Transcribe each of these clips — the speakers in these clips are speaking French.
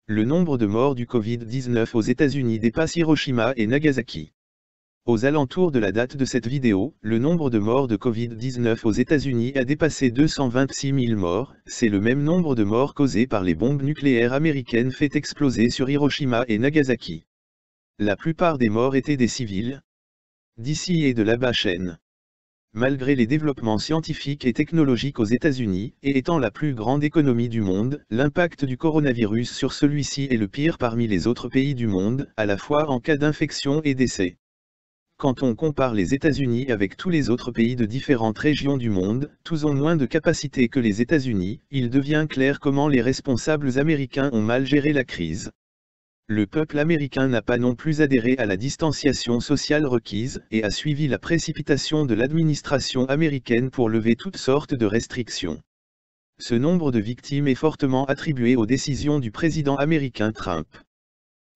Le nombre de morts du Covid-19 aux États-Unis dépasse Hiroshima et Nagasaki. Aux alentours de la date de cette vidéo, le nombre de morts de Covid-19 aux États-Unis a dépassé 226 000 morts, c'est le même nombre de morts causés par les bombes nucléaires américaines fait exploser sur Hiroshima et Nagasaki. La plupart des morts étaient des civils. D'ici et de là-bas chaîne. Malgré les développements scientifiques et technologiques aux États-Unis, et étant la plus grande économie du monde, l'impact du coronavirus sur celui-ci est le pire parmi les autres pays du monde, à la fois en cas d'infection et décès. Quand on compare les États-Unis avec tous les autres pays de différentes régions du monde, tous ont moins de capacité que les États-Unis, il devient clair comment les responsables américains ont mal géré la crise. Le peuple américain n'a pas non plus adhéré à la distanciation sociale requise, et a suivi la précipitation de l'administration américaine pour lever toutes sortes de restrictions. Ce nombre de victimes est fortement attribué aux décisions du président américain Trump.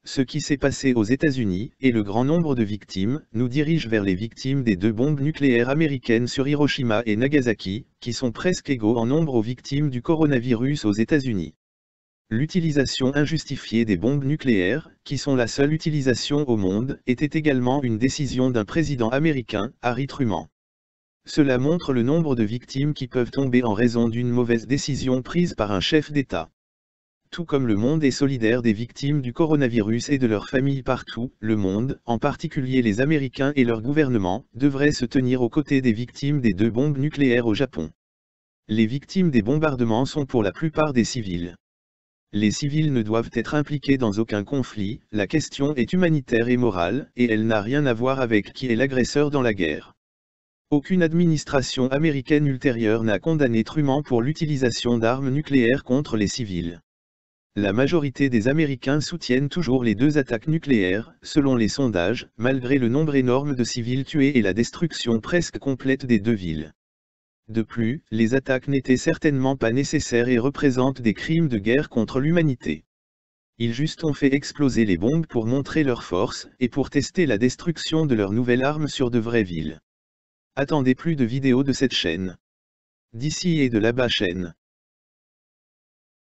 Ce qui s'est passé aux États-Unis, et le grand nombre de victimes, nous dirige vers les victimes des 2 bombes nucléaires américaines sur Hiroshima et Nagasaki, qui sont presque égaux en nombre aux victimes du coronavirus aux États-Unis. L'utilisation injustifiée des bombes nucléaires, qui sont la seule utilisation au monde, était également une décision d'un président américain, Harry Truman. Cela montre le nombre de victimes qui peuvent tomber en raison d'une mauvaise décision prise par un chef d'État. Tout comme le monde est solidaire des victimes du coronavirus et de leurs familles partout, le monde, en particulier les Américains et leur gouvernement, devrait se tenir aux côtés des victimes des 2 bombes nucléaires au Japon. Les victimes des bombardements sont pour la plupart des civils. Les civils ne doivent être impliqués dans aucun conflit, la question est humanitaire et morale, et elle n'a rien à voir avec qui est l'agresseur dans la guerre. Aucune administration américaine ultérieure n'a condamné Truman pour l'utilisation d'armes nucléaires contre les civils. La majorité des Américains soutiennent toujours les 2 attaques nucléaires, selon les sondages, malgré le nombre énorme de civils tués et la destruction presque complète des 2 villes. De plus, les attaques n'étaient certainement pas nécessaires et représentent des crimes de guerre contre l'humanité. Ils juste ont fait exploser les bombes pour montrer leur force, et pour tester la destruction de leur nouvelle arme sur de vraies villes. Attendez plus de vidéos de cette chaîne. D'ici et de là-bas chaîne.